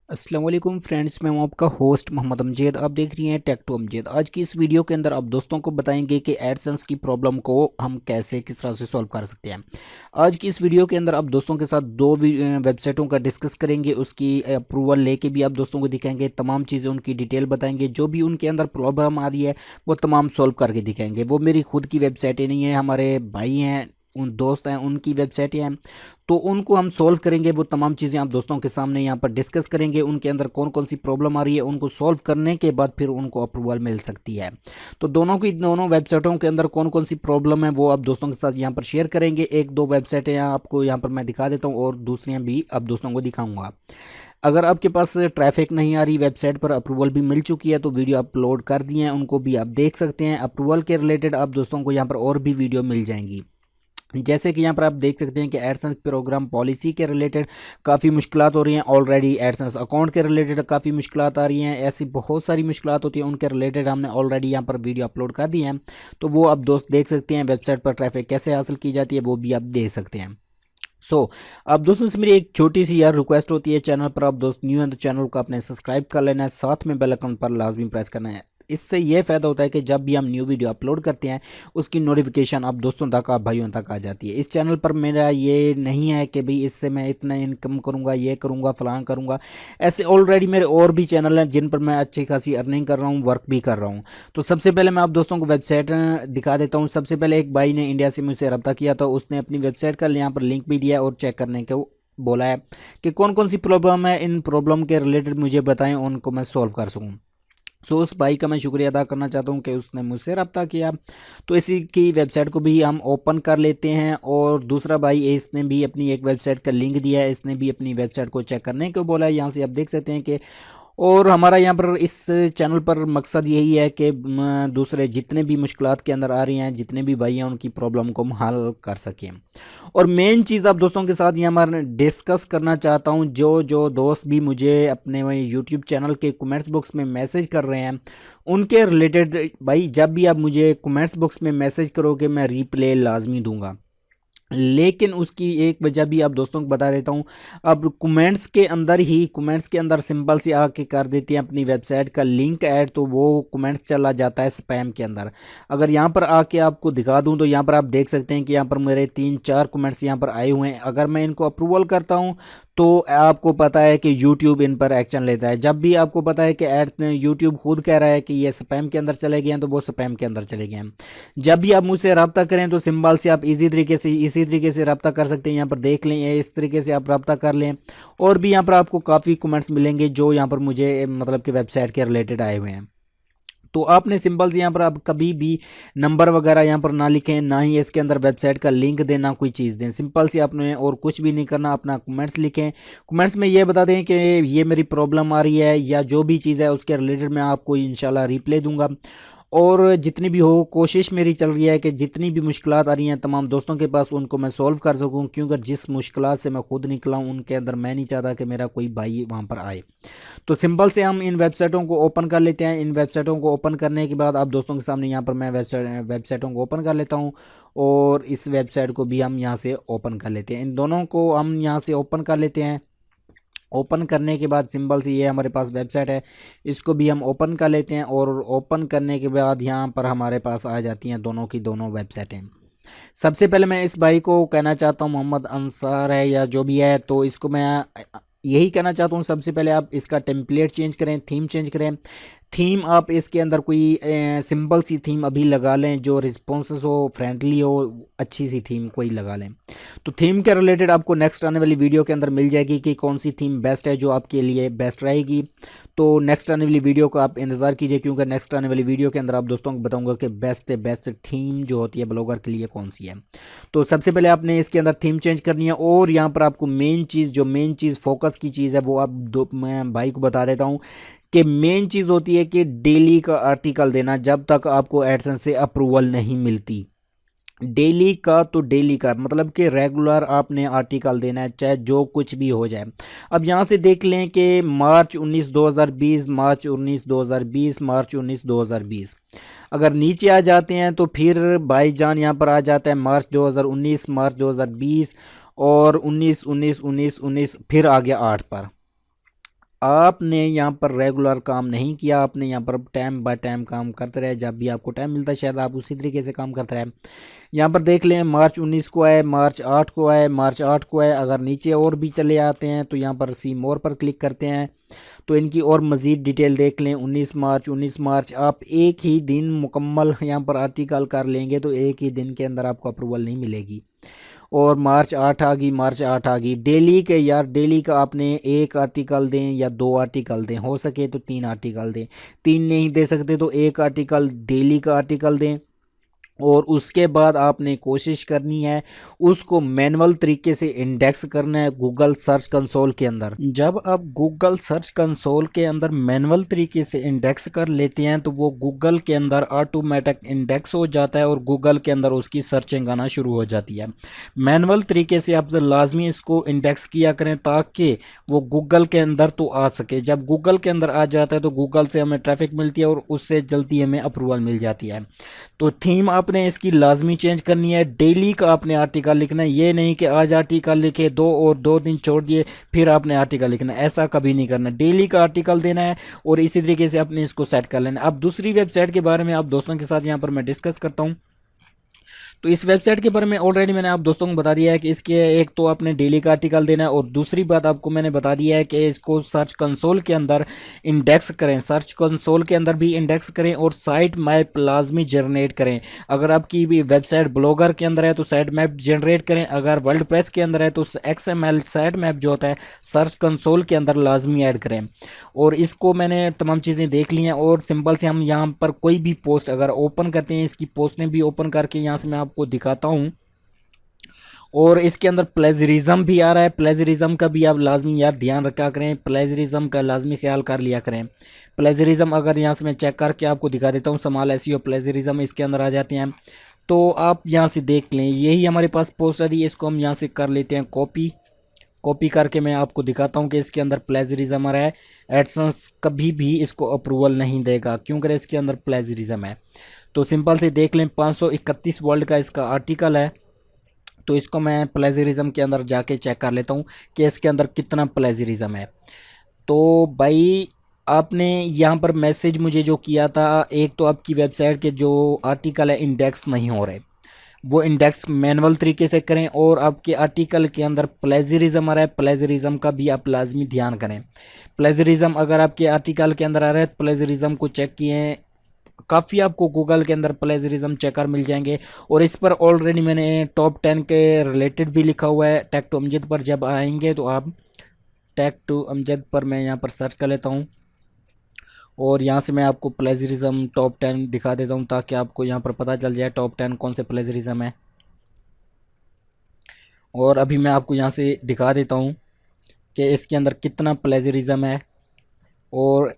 अस्सलाम वालेकुम फ्रेंड्स, मैं हूं आपका होस्ट मोहम्मद अमजद। आप देख रही हैं टेक टू अमजद। आज की इस वीडियो के अंदर आप दोस्तों को बताएंगे कि एडसेंस की प्रॉब्लम को हम कैसे किस तरह से सॉल्व कर सकते हैं। आज की इस वीडियो के अंदर आप दोस्तों के साथ दो वेबसाइटों का डिस्कस करेंगे, उसकी अप्रूवल लेके भी आप दोस्तों को दिखाएंगे, तमाम चीज़ें उनकी डिटेल बताएंगे, जो भी उनके अंदर प्रॉब्लम आ रही है वो तमाम सॉल्व करके दिखाएंगे। वो मेरी खुद की वेबसाइटें नहीं है, हमारे भाई हैं, उन दोस्त हैं, उनकी वेबसाइटें हैं, तो उनको हम सॉल्व करेंगे। वो तमाम चीज़ें आप दोस्तों के सामने यहाँ पर डिस्कस करेंगे, उनके अंदर कौन कौन सी प्रॉब्लम आ रही है, उनको सॉल्व करने के बाद फिर उनको अप्रूवल मिल सकती है। तो दोनों वेबसाइटों के अंदर कौन कौन सी प्रॉब्लम है वो आप दोस्तों के साथ यहाँ पर शेयर करेंगे। एक दो वेबसाइटें यहाँ आपको यहाँ पर मैं दिखा देता हूँ और दूसरियाँ भी आप दोस्तों को दिखाऊंगा। अगर आपके पास ट्रैफिक नहीं आ रही, वेबसाइट पर अप्रूवल भी मिल चुकी है, तो वीडियो अपलोड कर दिए हैं, उनको भी आप देख सकते हैं। अप्रूवल के रिलेटेड आप दोस्तों को यहाँ पर और भी वीडियो मिल जाएंगी। जैसे कि यहाँ पर आप देख सकते हैं कि एडसेंस प्रोग्राम पॉलिसी के रिलेटेड काफ़ी मुश्किलात हो रही हैं। ऑलरेडी एडसेंस अकाउंट के रिलेटेड काफ़ी मुश्किलात आ रही हैं। ऐसी बहुत सारी मुश्किलात होती हैं, उनके रिलेटेड हमने ऑलरेडी यहाँ पर वीडियो अपलोड कर दी हैं, तो वो आप दोस्त देख सकते हैं। वेबसाइट पर ट्रैफिक कैसे हासिल की जाती है वो भी आप देख सकते हैं। अब दोस्तों से मेरी एक छोटी सी यार रिक्वेस्ट होती है, चैनल पर आप दोस्त न्यू हैं तो चैनल को अपने सब्सक्राइब कर लेना है, साथ में बेल आइकन पर लाजमी प्रेस करना है। इससे ये फ़ायदा होता है कि जब भी हम न्यू वीडियो अपलोड करते हैं उसकी नोटिफिकेशन आप दोस्तों तक, आप भाइयों तक आ जाती है। इस चैनल पर मेरा ये नहीं है कि भाई इससे मैं इतना इनकम करूँगा, ये करूँगा, फलां करूँगा। ऐसे ऑलरेडी मेरे और भी चैनल हैं जिन पर मैं अच्छी खासी अर्निंग कर रहा हूँ, वर्क भी कर रहा हूँ। तो सबसे पहले मैं आप दोस्तों को वेबसाइट दिखा देता हूँ। सबसे पहले एक भाई ने इंडिया से मुझसे रब्ता किया था, उसने अपनी वेबसाइट का यहाँ पर लिंक भी दिया है और चेक करने को बोला है कि कौन कौन सी प्रॉब्लम है, इन प्रॉब्लम के रिलेटेड मुझे बताएं, उनको मैं सॉल्व कर सकूँ। उस भाई का मैं शुक्रिया अदा करना चाहता हूँ कि उसने मुझसे रब्ता किया। तो इसी की वेबसाइट को भी हम ओपन कर लेते हैं। और दूसरा भाई है, इसने भी अपनी एक वेबसाइट का लिंक दिया है, इसने भी अपनी वेबसाइट को चेक करने को बोला है। यहाँ से आप देख सकते हैं कि, और हमारा यहाँ पर इस चैनल पर मकसद यही है कि दूसरे जितने भी मुश्किलात के अंदर आ रही हैं, जितने भी भाई हैं, उनकी प्रॉब्लम को हम हल कर सकें। और मेन चीज़ आप दोस्तों के साथ यहाँ पर डिस्कस करना चाहता हूँ, जो जो दोस्त भी मुझे अपने यूट्यूब चैनल के कमेंट्स बॉक्स में मैसेज कर रहे हैं, उनके रिलेटेड भाई, जब भी आप मुझे कमेंट्स बॉक्स में मैसेज करोगे मैं रिप्लाई लाजमी दूंगा। लेकिन उसकी एक वजह भी आप दोस्तों को बता देता हूँ। अब कमेंट्स के अंदर सिंपल सी आके कर देती हैं अपनी वेबसाइट का लिंक ऐड, तो वो कमेंट्स चला जाता है स्पैम के अंदर। अगर यहाँ पर आके आपको दिखा दूँ तो यहाँ पर आप देख सकते हैं कि यहाँ पर मेरे 3-4 कमेंट्स यहाँ पर आए हुए हैं। अगर मैं इनको अप्रूवल करता हूँ तो आपको पता है कि YouTube इन पर एक्शन लेता है। जब भी आपको पता है कि YouTube खुद कह रहा है कि ये स्पैम के अंदर चले गए हैं, तो वो स्पैम के अंदर चले गए हैं। जब भी आप मुझसे रब्ता करें तो सिंबल से आप इसी तरीके से रब्ता कर सकते हैं। यहाँ पर देख लें, इस तरीके से आप रब्ता कर लें। और भी यहाँ पर आपको काफ़ी कमेंट्स मिलेंगे जो यहाँ पर मुझे मतलब कि वेबसाइट के रिलेटेड आए हुए हैं। तो आपने सिंपल से यहाँ पर आप कभी भी नंबर वगैरह यहाँ पर ना लिखें, ना ही इसके अंदर वेबसाइट का लिंक देना, कोई चीज़ दें। सिंपल से आपने और कुछ भी नहीं करना, अपना कमेंट्स लिखें। कमेंट्स में ये बता दें कि ये मेरी प्रॉब्लम आ रही है, या जो भी चीज़ है उसके रिलेटेड मैं आपको इंशाल्लाह रिप्लाई दूंगा। और जितनी भी हो, कोशिश मेरी चल रही है कि जितनी भी मुश्किलात आ रही हैं तमाम दोस्तों के पास, उनको मैं सॉल्व कर सकूं। क्योंकि जिस मुश्किलात से मैं खुद निकला हूं, उनके अंदर मैं नहीं चाहता कि मेरा कोई भाई वहां पर आए। तो सिंपल से हम इन वेबसाइटों को ओपन कर लेते हैं। इन वेबसाइटों को ओपन करने के बाद आप दोस्तों के सामने यहाँ पर मैं वेबसाइटों को ओपन कर लेता हूँ, और इस वेबसाइट को भी हम यहाँ से ओपन कर लेते हैं। इन दोनों को हम यहाँ से ओपन कर लेते हैं। ओपन करने के बाद सिंपल से ये हमारे पास वेबसाइट है, इसको भी हम ओपन कर लेते हैं। और ओपन करने के बाद यहाँ पर हमारे पास आ जाती हैं दोनों की दोनों वेबसाइटें। सबसे पहले मैं इस भाई को कहना चाहता हूँ, मोहम्मद अंसार है या जो भी है, तो इसको मैं यही कहना चाहता हूँ, सबसे पहले आप इसका टेम्पलेट चेंज करें, थीम चेंज करें। थीम आप इसके अंदर कोई सिंपल सी थीम अभी लगा लें, जो रिस्पॉन्सेस हो, फ्रेंडली हो, अच्छी सी थीम कोई लगा लें। तो थीम के रिलेटेड आपको नेक्स्ट आने वाली वीडियो के अंदर मिल जाएगी कि कौन सी थीम बेस्ट है, जो आपके लिए बेस्ट रहेगी। तो नेक्स्ट आने वाली वीडियो का आप इंतज़ार कीजिए, क्योंकि नेक्स्ट आने वाली वीडियो के अंदर आप दोस्तों को बताऊंगा कि बेस्ट थीम जो होती है ब्लॉगर के लिए कौन सी है। तो सबसे पहले आपने इसके अंदर थीम चेंज करनी है। और यहाँ पर आपको मेन चीज़ फोकस की चीज़ है, वो आप मैं भाई को बता देता हूँ कि मेन चीज़ होती है कि डेली का आर्टिकल देना, जब तक आपको एडसेंस से अप्रूवल नहीं मिलती। डेली का तो डेली का मतलब कि रेगुलर आपने आर्टिकल देना है, चाहे जो कुछ भी हो जाए। अब यहाँ से देख लें कि मार्च 19 2020, मार्च 19 2020, मार्च 19 2020। अगर नीचे आ जाते हैं तो फिर भाईजान यहाँ पर आ जाता है मार्च 2019, मार्च 2020, और 19 19 19 19, फिर आ गया 8 पर। आपने यहाँ पर रेगुलर काम नहीं किया, आपने यहाँ पर टाइम बाय टाइम काम करते रहे, जब भी आपको टाइम मिलता है शायद आप उसी तरीके से काम करते रहे। यहाँ पर देख लें मार्च 19 को आए, मार्च 8 को आए, मार्च 8 को आए। अगर नीचे और भी चले आते हैं तो यहाँ पर सी मोर पर क्लिक करते हैं तो इनकी और मज़ीद डिटेल देख लें। 19 मार्च आप एक ही दिन मुकम्मल यहाँ पर आर्टिकल कर लेंगे तो एक ही दिन के अंदर आपको अप्रूवल नहीं मिलेगी। और मार्च 8 आ गई, मार्च 8 आ गई। डेली के यार, डेली का आपने एक आर्टिकल दें या दो आर्टिकल दें, हो सके तो तीन आर्टिकल दें। तीन नहीं दे सकते तो एक आर्टिकल डेली का आर्टिकल दें। और उसके बाद आपने कोशिश करनी है उसको मैनुअल तरीके से इंडेक्स करना है गूगल सर्च कंसोल के अंदर। जब आप गूगल सर्च कंसोल के अंदर मैनुअल तरीके से इंडेक्स कर लेते हैं तो वो गूगल के अंदर ऑटोमेटिक इंडेक्स हो जाता है और गूगल के अंदर उसकी सर्चिंग आना शुरू हो जाती है। मैनुअल तरीके से आप लाजमी इसको इंडेक्स किया करें ताकि वो गूगल के अंदर तो आ सके। जब गूगल के अंदर आ जाता है तो गूगल से हमें ट्रैफिक मिलती है और उससे जल्दी हमें अप्रूवल मिल जाती है। तो थीम आपने इसकी लाजमी चेंज करनी है। डेली का आपने आर्टिकल लिखना है, ये नहीं कि आज आर्टिकल लिखे दो और 2 दिन छोड़ दिए फिर आपने आर्टिकल लिखना है, ऐसा कभी नहीं करना। डेली का आर्टिकल देना है और इसी तरीके से आपने इसको सेट कर लेना है। अब दूसरी वेबसाइट के बारे में आप दोस्तों के साथ यहाँ पर मैं डिस्कस करता हूँ। तो इस वेबसाइट के बारे में ऑलरेडी मैंने आप दोस्तों को बता दिया है कि इसके एक तो आपने डेली का आर्टिकल देना है और दूसरी बात आपको मैंने बता दिया है कि इसको सर्च कंसोल के अंदर इंडेक्स करें, सर्च कंसोल के अंदर भी इंडेक्स करें और साइट मैप लाजमी जनरेट करें। अगर आपकी भी वेबसाइट ब्लॉगर के अंदर है तो साइट मैप जनरेट करें, अगर वर्ल्ड प्रेस के अंदर है तो XML साइट मैप जो होता है सर्च कंसोल के अंदर लाजमी ऐड करें। और इसको मैंने तमाम चीज़ें देख ली हैं और सिंपल से हम यहाँ पर कोई भी पोस्ट अगर ओपन करते हैं, इसकी पोस्ट ने भी ओपन करके यहाँ से मैं आपको दिखाता हूँ। और इसके अंदर प्लेजरिज्म भी आ रहा है, प्लेजरिज्म का भी आप लाजमी यार ध्यान रखा करें, प्लेजरिज्म का लाजमी ख्याल कर लिया करें। प्लेजरिज्म अगर यहाँ से मैं चेक करके आपको दिखा देता हूँ, स्मॉल एसईओ प्लेजरिज्म इसके अंदर आ जाते हैं। तो आप यहाँ से देख लें, यही हमारे पास पोस्ट आ रही है, इसको हम यहाँ से कर लेते हैं कॉपी। कॉपी करके मैं आपको दिखाता हूँ कि इसके अंदर प्लेजरिज्म आ रहा है। एडसेंस कभी भी इसको अप्रूवल नहीं देगा क्योंकि इसके अंदर प्लेजरिज्म है। तो सिंपल से देख लें 531 वर्ड का इसका आर्टिकल है। तो इसको मैं प्लेजरिज्म के अंदर जाके चेक कर लेता हूँ कि इसके अंदर कितना प्लेजरिज्म है। तो भाई आपने यहाँ पर मैसेज मुझे जो किया था, एक तो आपकी वेबसाइट के जो आर्टिकल है इंडेक्स नहीं हो रहे, वो इंडेक्स मैनुअल तरीके से करें। और आपके आर्टिकल के अंदर प्लेजरिज्म आ रहा है, प्लेजरिज्म का भी आप लाजमी ध्यान करें। प्लेजरिज्म अगर आपके आर्टिकल के अंदर आ रहा है, प्लेजरिज्म को चेक किए, काफ़ी आपको गूगल के अंदर प्लेजरिज्म चेकर मिल जाएंगे। और इस पर ऑलरेडी मैंने टॉप 10 के रिलेटेड भी लिखा हुआ है। टेक टू अमजद पर जब आएंगे तो आप टेक टू अमजद पर मैं यहाँ पर सर्च कर लेता हूँ और यहाँ से मैं आपको प्लेजरिज्म टॉप 10 दिखा देता हूँ ताकि आपको यहाँ पर पता चल जाए टॉप 10 कौन से प्लेजरिज्म है। और अभी मैं आपको यहाँ से दिखा देता हूँ कि इसके अंदर कितना प्लेजरिज्म है। और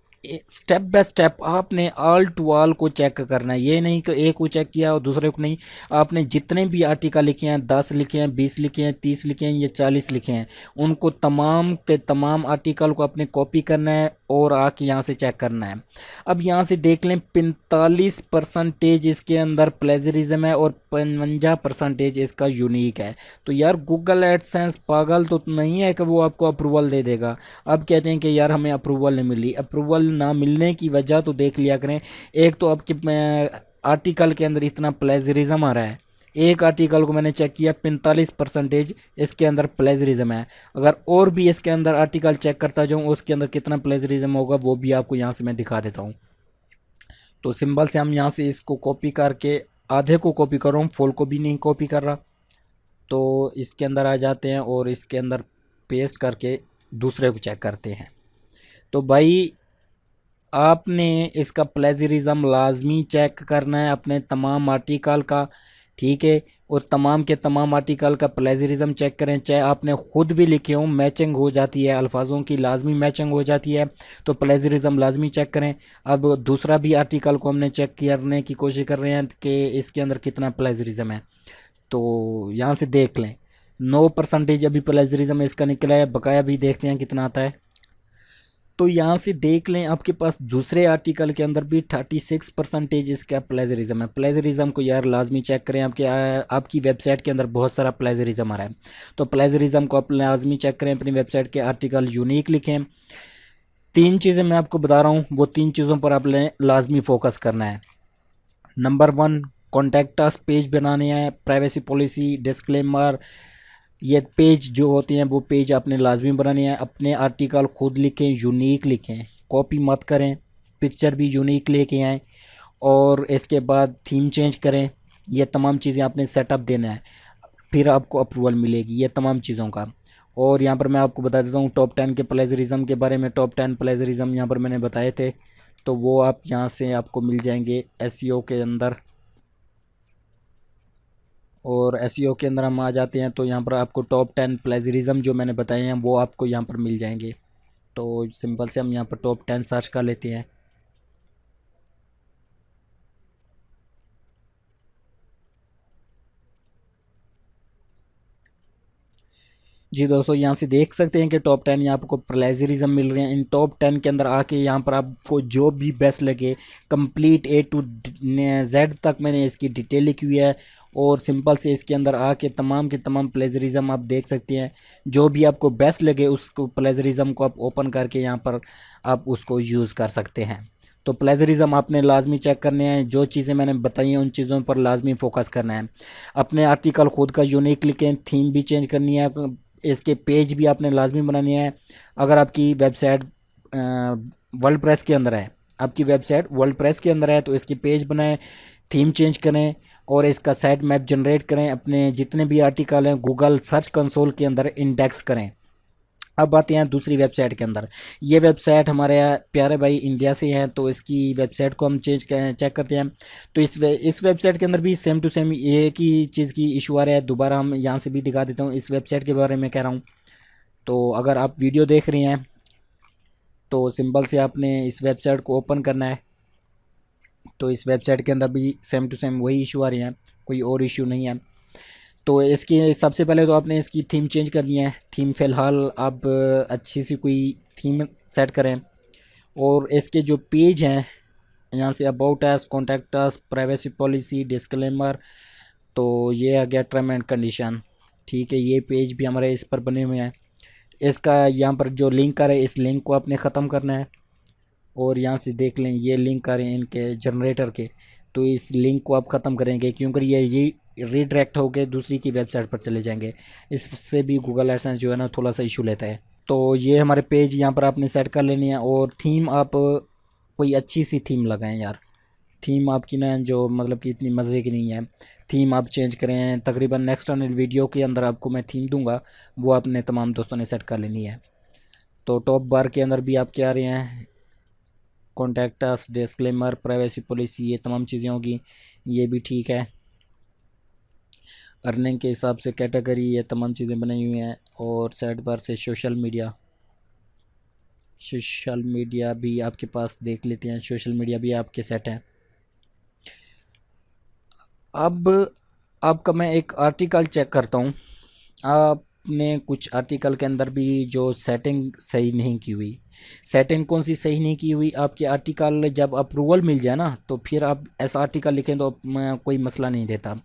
स्टेप बाय स्टेप आपने ऑल टू ऑल को चेक करना है, ये नहीं कि एक को चेक किया और दूसरे को नहीं। आपने जितने भी आर्टिकल लिखे हैं, 10 लिखे हैं, 20 लिखे हैं, 30 लिखे हैं या 40 लिखे हैं, उनको तमाम के तमाम आर्टिकल को आपने कॉपी करना है और आके यहाँ से चेक करना है। अब यहाँ से देख लें 45% इसके अंदर प्लेजरिज्म है और 55% इसका यूनिक है। तो यार गूगल एडसेंस पागल तो नहीं है कि वो आपको अप्रूवल दे देगा। अब कहते हैं कि यार हमें अप्रूवल नहीं मिली, अप्रूवल ना मिलने की वजह तो देख लिया करें। एक तो आपके आर्टिकल के अंदर इतना प्लेजरिज्म आ रहा है, एक आर्टिकल को मैंने चेक किया 45% इसके अंदर प्लेजरिज्म है। अगर और भी इसके अंदर आर्टिकल चेक करता जाऊँ उसके अंदर कितना प्लेजरिज्म होगा वो भी आपको यहाँ से मैं दिखा देता हूँ। तो सिंबल से हम यहाँ से इसको कॉपी करके, आधे को कॉपी कर रहा हूँ, फुल को भी नहीं कॉपी कर रहा। तो इसके अंदर आ जाते हैं और इसके अंदर पेस्ट करके दूसरे को चेक करते हैं। तो भाई आपने इसका प्लेजरिज्म लाजमी चेक करना है अपने तमाम आर्टिकल का, ठीक है। और तमाम के तमाम आर्टिकल का प्लेजरिज्म चेक करें, चाहे आपने ख़ुद भी लिखे हों, मैचिंग हो जाती है, अल्फाजों की लाजमी मैचिंग हो जाती है, तो प्लेजरिज्म लाजमी चेक करें। अब दूसरा भी आर्टिकल को हमने चेक करने की कोशिश कर रहे हैं कि इसके अंदर कितना प्लेजरिज्म है। तो यहाँ से देख लें 9% अभी प्लेजरिज्म इसका निकला है, बकाया भी देखते हैं कितना आता है। तो यहाँ से देख लें आपके पास दूसरे आर्टिकल के अंदर भी 36% इसका प्लेजरिज्म है। प्लेजरिज्म को यार लाजमी चेक करें, आपकी वेबसाइट के अंदर बहुत सारा प्लेजरिज्म आ रहा है, तो प्लेजरिज्म को आप लाजमी चेक करें, अपनी वेबसाइट के आर्टिकल यूनिक लिखें। तीन चीज़ें मैं आपको बता रहा हूँ, वो तीन चीज़ों पर आपने लाजमी फोकस करना है। Number one, contact us page बनाने हैं, प्राइवेसी पॉलिसी, डिस्क्लेमर, ये पेज जो होते हैं वो पेज आपने लाजमी बनाने हैं। अपने आर्टिकल खुद लिखें, यूनिक लिखें, कॉपी मत करें, पिक्चर भी यूनिक लेके आएँ। और इसके बाद थीम चेंज करें। ये तमाम चीज़ें आपने सेटअप देना है, फिर आपको अप्रूवल मिलेगी ये तमाम चीज़ों का। और यहाँ पर मैं आपको बता देता हूँ टॉप 10 के प्लेजरिज्म के बारे में। टॉप 10 प्लेजरिज्म यहाँ पर मैंने बताए थे, तो वो आप यहाँ से आपको मिल जाएंगे एसईओ के अंदर। और एसईओ के अंदर हम आ जाते हैं तो यहाँ पर आपको टॉप 10 प्लेजरिज्म जो मैंने बताए हैं वो आपको यहाँ पर मिल जाएंगे। तो सिंपल से हम यहाँ पर टॉप 10 सर्च कर लेते हैं। जी दोस्तों, यहाँ से देख सकते हैं कि टॉप 10 यहाँ आपको प्लेजरिज्म मिल रहे हैं। इन टॉप 10 के अंदर आके यहाँ पर आपको जो भी बेस्ट लगे, कंप्लीट ए टू जेड तक मैंने इसकी डिटेल लिखी हुई है। और सिंपल से इसके अंदर आके तमाम के तमाम प्लेजरिज्म आप देख सकते हैं। जो भी आपको बेस्ट लगे उसको प्लेजरिज्म को आप ओपन करके यहाँ पर आप उसको यूज़ कर सकते हैं। तो प्लेजरिज्म आपने लाजमी चेक करने हैं, जो चीज़ें मैंने बताई हैं उन चीज़ों पर लाजमी फोकस करना है। अपने आर्टिकल खुद का यूनिक लिखें, थीम भी चेंज करनी है, इसके पेज भी आपने लाजमी बनानी है। अगर आपकी वेबसाइट वर्ल्ड प्रेस के अंदर है, आपकी वेबसाइट वर्ल्ड प्रेस के अंदर है तो इसकी पेज बनाएं, थीम चेंज करें और इसका साइट मैप जनरेट करें। अपने जितने भी आर्टिकल हैं गूगल सर्च कंसोल के अंदर इंडेक्स करें। अब आते हैं दूसरी वेबसाइट के अंदर। ये वेबसाइट हमारे प्यारे भाई इंडिया से हैं, तो इसकी वेबसाइट को हम चेक करते हैं। तो इस वेबसाइट के अंदर भी सेम टू सेम एक ही चीज़ की इशू आ रहा है। दोबारा हम यहाँ से भी दिखा देता हूँ, इस वेबसाइट के बारे में कह रहा हूँ। तो अगर आप वीडियो देख रहे हैं तो सिंपल से आपने इस वेबसाइट को ओपन करना है। तो इस वेबसाइट के अंदर भी सेम टू सेम वही इशू आ रही हैं, कोई और इशू नहीं है। तो इसकी सबसे पहले तो आपने इसकी थीम चेंज करनी है। थीम फ़िलहाल आप अच्छी सी कोई थीम सेट करें। और इसके जो पेज हैं यहाँ say about us, contact us, privacy policy, disclaimer, तो ये आ गया टर्म एंड कंडीशन। ठीक है, ये पेज भी हमारे इस पर बने हुए हैं। इसका यहाँ पर जो लिंक आ रहा है इस लिंक को आपने ख़त्म करना है। और यहाँ से देख लें ये लिंक आ रहे हैं इनके जनरेटर के, तो इस लिंक को आप ख़त्म करेंगे क्योंकि ये रीडायरेक्ट होकर दूसरी की वेबसाइट पर चले जाएंगे। इससे भी गूगल एडसेंस जो है ना थोड़ा सा इशू लेता है। तो ये हमारे पेज यहाँ पर आपने सेट कर लेनी है। और थीम आप कोई अच्छी सी थीम लगाएं यार। थीम आपकी ना जो मतलब कि इतनी मज़े की नहीं है, थीम आप चेंज करें। तकरीबन नेक्स्ट वीडियो के अंदर आपको मैं थीम दूंगा, वो आपने तमाम दोस्तों ने सेट कर लेनी है। तो टॉप बार के अंदर भी आप क्या आ रहे हैं, contact us, disclaimer, privacy policy, ये तमाम चीज़ें होगी, ये भी ठीक है। अर्निंग के हिसाब से कैटेगरी, ये तमाम चीज़ें बनाई हुई हैं। और साइड बार से सोशल मीडिया भी आपके पास देख लेते हैं। सोशल मीडिया भी आपके सेट हैं। अब आपका मैं एक आर्टिकल चेक करता हूँ। आपने कुछ आर्टिकल के अंदर भी जो सेटिंग सही नहीं की हुई। सेटिंग कौन सी सही नहीं की हुई, आपके आर्टिकल जब अप्रूवल मिल जाए ना तो फिर आप ऐसा आर्टिकल लिखें तो कोई मसला नहीं देता।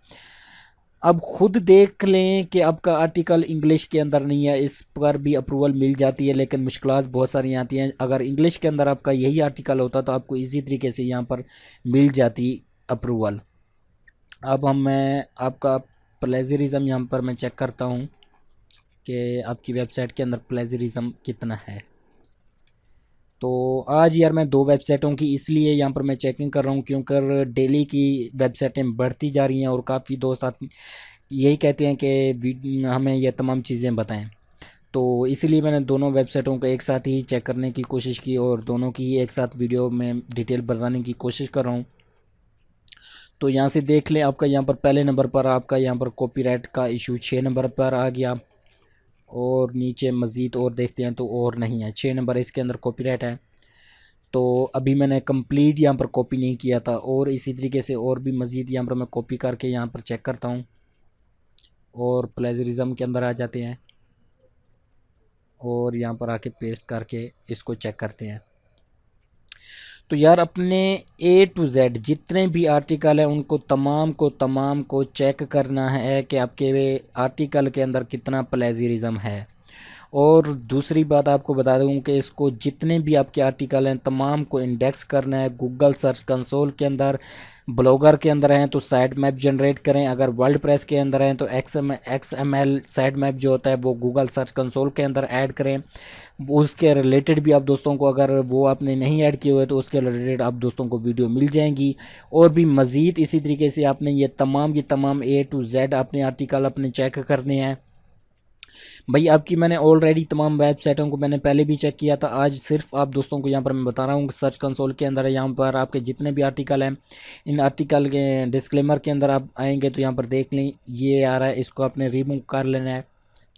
अब खुद देख लें कि आपका आर्टिकल इंग्लिश के अंदर नहीं है, इस पर भी अप्रूवल मिल जाती है, लेकिन मुश्किलात बहुत सारी आती हैं। अगर इंग्लिश के अंदर आपका यही आर्टिकल होता तो आपको इजी तरीके से यहाँ पर मिल जाती अप्रूवल। अब मैं आपका प्लेजरिज्म यहाँ पर मैं चेक करता हूँ कि आपकी वेबसाइट के अंदर प्लेजरिज्म कितना है। तो आज यार मैं दो वेबसाइटों की इसलिए यहाँ पर मैं चेकिंग कर रहा हूँ क्योंकि डेली की वेबसाइटें बढ़ती जा रही हैं और काफ़ी दोस्त यही कहते हैं कि हमें ये तमाम चीज़ें बताएं। तो इसीलिए मैंने दोनों वेबसाइटों को एक साथ ही चेक करने की कोशिश की और दोनों की ही एक साथ वीडियो में डिटेल बताने की कोशिश कर रहा हूँ। तो यहाँ से देख लें, आपका यहाँ पर पहले नंबर पर आपका यहाँ पर कॉपीराइट का इशू 6 नंबर पर आ गया। और नीचे मज़ीद और देखते हैं तो और नहीं है, 6 नंबर इसके अंदर कॉपीराइट है। तो अभी मैंने कंप्लीट यहाँ पर कॉपी नहीं किया था और इसी तरीके से और भी मज़ीद यहाँ पर मैं कॉपी करके यहाँ पर चेक करता हूँ। और प्लेजरिज्म के अंदर आ जाते हैं और यहाँ पर आके पेस्ट करके इसको चेक करते हैं। तो यार अपने ए टू जेड जितने भी आर्टिकल हैं उनको तमाम को चेक करना है कि आपके आर्टिकल के अंदर कितना प्लेजरिज्म है। और दूसरी बात आपको बता दूं कि इसको जितने भी आपके आर्टिकल हैं तमाम को इंडेक्स करना है गूगल सर्च कंसोल के अंदर। ब्लॉगर के अंदर हैं तो साइट मैप जनरेट करें, अगर वर्ल्ड प्रेस के अंदर हैं तो XML साइट मैप जो होता है वो गूगल सर्च कंसोल के अंदर ऐड करें। उसके रिलेटेड भी आप दोस्तों को, अगर वो आपने नहीं ऐड किए हुए तो उसके रिलेटेड आप दोस्तों को वीडियो मिल जाएंगी। और भी मज़ीद इसी तरीके से आपने ये तमाम A to Z अपने आर्टिकल अपने चेक करने हैं। भाई आपकी मैंने ऑलरेडी तमाम वेबसाइटों को मैंने पहले भी चेक किया था, आज सिर्फ आप दोस्तों को यहाँ पर मैं बता रहा हूँ कि सर्च कंसोल के अंदर यहाँ पर आपके जितने भी आर्टिकल हैं, इन आर्टिकल के डिस्क्लेमर के अंदर आप आएंगे तो यहाँ पर देख लें ये आ रहा है, इसको आपने रिमूव कर लेना है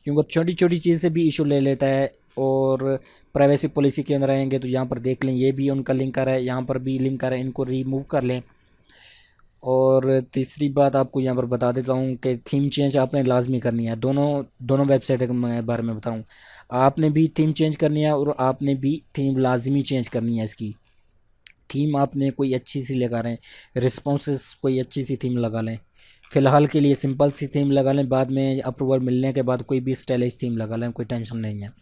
क्योंकि छोटी छोटी चीज़ से भी इशू ले लेता है। और प्राइवेसी पॉलिसी के अंदर आएंगे तो यहाँ पर देख लें ये भी उनका लिंक आ रहा है, यहाँ पर भी लिंक आ रहा है, इनको रिमूव कर लें। और तीसरी बात आपको यहाँ पर बता देता हूँ कि थीम चेंज आपने लाजमी करनी है, दोनों दोनों वेबसाइट के बारे में बताऊँ। आपने भी थीम चेंज करनी है और आपने भी थीम लाजमी चेंज करनी है। इसकी थीम आपने कोई अच्छी सी लगा लें, रिस्पॉन्सेस कोई अच्छी सी थीम लगा लें, फ़िलहाल के लिए सिंपल सी थीम लगा लें, बाद में अप्रूवल मिलने के बाद कोई भी स्टाइलिश थीम लगा लें, कोई टेंशन नहीं है।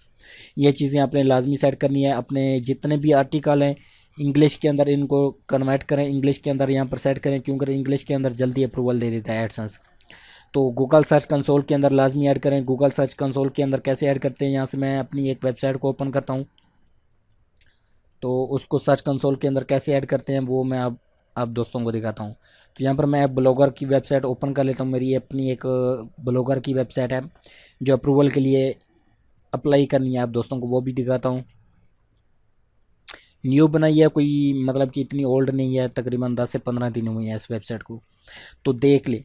ये चीज़ें आपने लाजमी सेट करनी है। अपने जितने भी आर्टिकल हैं इंग्लिश के अंदर इनको कन्वर्ट करें, इंग्लिश के अंदर यहाँ पर सेट करें क्योंकि इंग्लिश के अंदर जल्दी अप्रूवल दे देता है एडसेंस। तो गूगल सर्च कंसोल के अंदर लाजमी ऐड करें। गूगल सर्च कंसोल के अंदर कैसे ऐड करते हैं, यहाँ से मैं अपनी एक वेबसाइट को ओपन करता हूँ तो उसको सर्च कंसोल के अंदर कैसे ऐड करते हैं वो मैं आप दोस्तों को दिखाता हूँ। तो यहाँ पर मैं ब्लॉगर की वेबसाइट ओपन कर लेता हूँ, मेरी अपनी एक ब्लॉगर की वेबसाइट है जो अप्रूवल के लिए अप्लाई करनी है, आप दोस्तों को वो भी दिखाता हूँ। न्यू बनाई है, कोई मतलब कि इतनी ओल्ड नहीं है, तकरीबन 10 से 15 दिन हुए हैं इस वेबसाइट को। तो देख ले,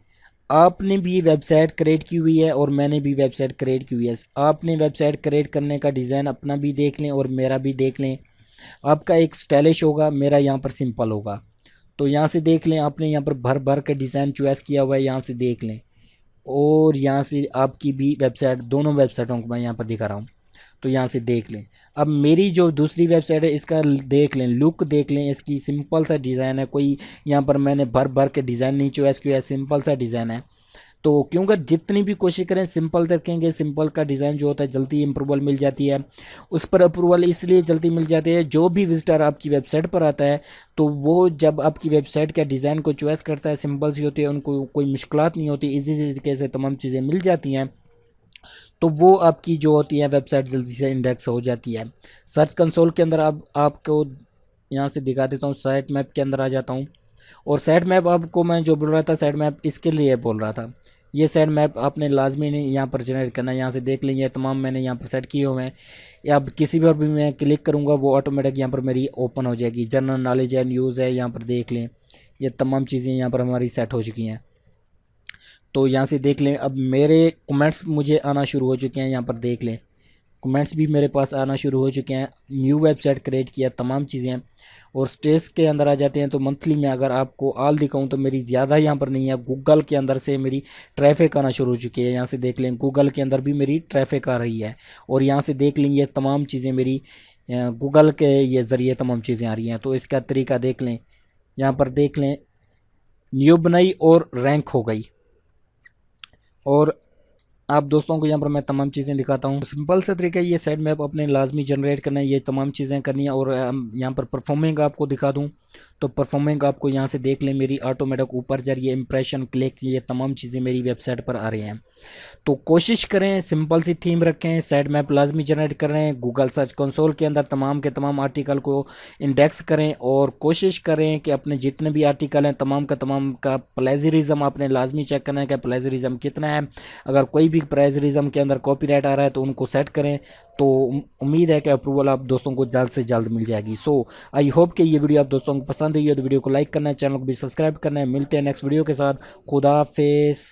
आपने भी वेबसाइट क्रिएट की हुई है और मैंने भी वेबसाइट क्रिएट की हुई है। आपने वेबसाइट क्रिएट करने का डिज़ाइन अपना भी देख लें और मेरा भी देख लें। आपका एक स्टाइलिश होगा, मेरा यहाँ पर सिंपल होगा। तो यहाँ से देख लें, आपने यहाँ पर भर भर के डिज़ाइन चॉइस किया हुआ है, यहाँ से देख लें। और यहाँ से आपकी भी वेबसाइट, दोनों वेबसाइटों को मैं यहाँ पर दिखा रहा हूँ तो यहाँ से देख लें। अब मेरी जो दूसरी वेबसाइट है इसका देख लें, लुक देख लें, इसकी सिंपल सा डिज़ाइन है, कोई यहाँ पर मैंने भर भर के डिज़ाइन नहीं चॉइस किया है, सिंपल सा डिज़ाइन है। तो क्योंकि जितनी भी कोशिश करें सिंपल रखेंगे, सिंपल का डिज़ाइन जो होता है जल्दी अप्रूवल मिल जाती है। उस पर अप्रूवल इसलिए जल्दी मिल जाती है, जो भी विजिटर आपकी वेबसाइट पर आता है तो वो जब आपकी वेबसाइट के डिज़ाइन को चॉइस करता है, सिंपल सी होती है, उनको कोई मुश्किलात नहीं होती, इजी तरीके से तमाम चीज़ें मिल जाती हैं, तो वो आपकी जो होती है वेबसाइट जल्दी से इंडेक्स हो जाती है। सर्च कंसोल के अंदर अब आपको यहाँ से दिखा देता हूँ, साइट मैप के अंदर आ जाता हूँ। और साइट मैप आपको मैं जो बोल रहा था, साइट मैप इसके लिए बोल रहा था, ये साइट मैप आपने लाजमी नहीं यहाँ पर जनरेट करना है। यहाँ से देख लेंगे तमाम मैंने यहाँ पर सेट किए हुए हैं, या अब किसी भी और भी मैं क्लिक करूँगा वो ऑटोमेटिक यहाँ पर मेरी ओपन हो जाएगी। जनरल नॉलेज है, न्यूज़ है, यहाँ पर देख लें ये तमाम चीज़ें यहाँ पर हमारी सेट हो चुकी हैं। तो यहाँ से देख लें, अब मेरे कमेंट्स मुझे आना शुरू हो चुके हैं, यहाँ पर देख लें कमेंट्स भी मेरे पास आना शुरू हो चुके हैं। न्यू वेबसाइट क्रिएट किया, तमाम चीज़ें। और स्टेज के अंदर आ जाते हैं तो मंथली में अगर आपको आल दिखाऊं तो मेरी ज़्यादा यहाँ पर नहीं है, गूगल के अंदर से मेरी ट्रैफिक आना शुरू हो चुकी है। यहाँ से देख लें गूगल के अंदर भी मेरी ट्रैफिक आ रही है। और यहाँ से देख लें ये तमाम चीज़ें मेरी गूगल के ये ज़रिए तमाम चीज़ें आ रही हैं। तो इसका तरीका देख लें, यहाँ पर देख लें न्यू बनाई और रैंक हो गई। और आप दोस्तों को यहाँ पर मैं तमाम चीज़ें दिखाता हूँ। सिंपल सा तरीका ये साइट मैप अपने लाजमी जनरेट करना है, ये तमाम चीज़ें करनी है। और यहाँ पर परफॉर्मिंग आपको दिखा दूँ तो परफॉर्मिंग आपको यहाँ से देख लें मेरी ऑटोमेटिक ऊपर जा रही है, इंप्रेशन क्लिक, ये तमाम चीज़ें मेरी वेबसाइट पर आ रही हैं। तो कोशिश करें सिंपल सी थीम रखें, साइट मैप लाजमी जनरेट करें, गूगल सर्च कंसोल के अंदर तमाम के तमाम आर्टिकल को इंडेक्स करें। और कोशिश करें कि अपने जितने भी आर्टिकल हैं तमाम का प्लेजरिज्म आपने लाजमी चेक करना है कि प्लेजरिज्म कितना है। अगर कोई भी प्लेजरिज्म के अंदर कॉपीराइट आ रहा है तो उनको सेट करें। तो उम्मीद है कि अप्रूवल आप दोस्तों को जल्द से जल्द मिल जाएगी। सो आई होप कि ये वीडियो आप दोस्तों को पसंद आई है, तो वीडियो को लाइक करना है, चैनल को भी सब्सक्राइब करना है। मिलते हैं नेक्स्ट वीडियो के साथ। खुदा हाफिज़।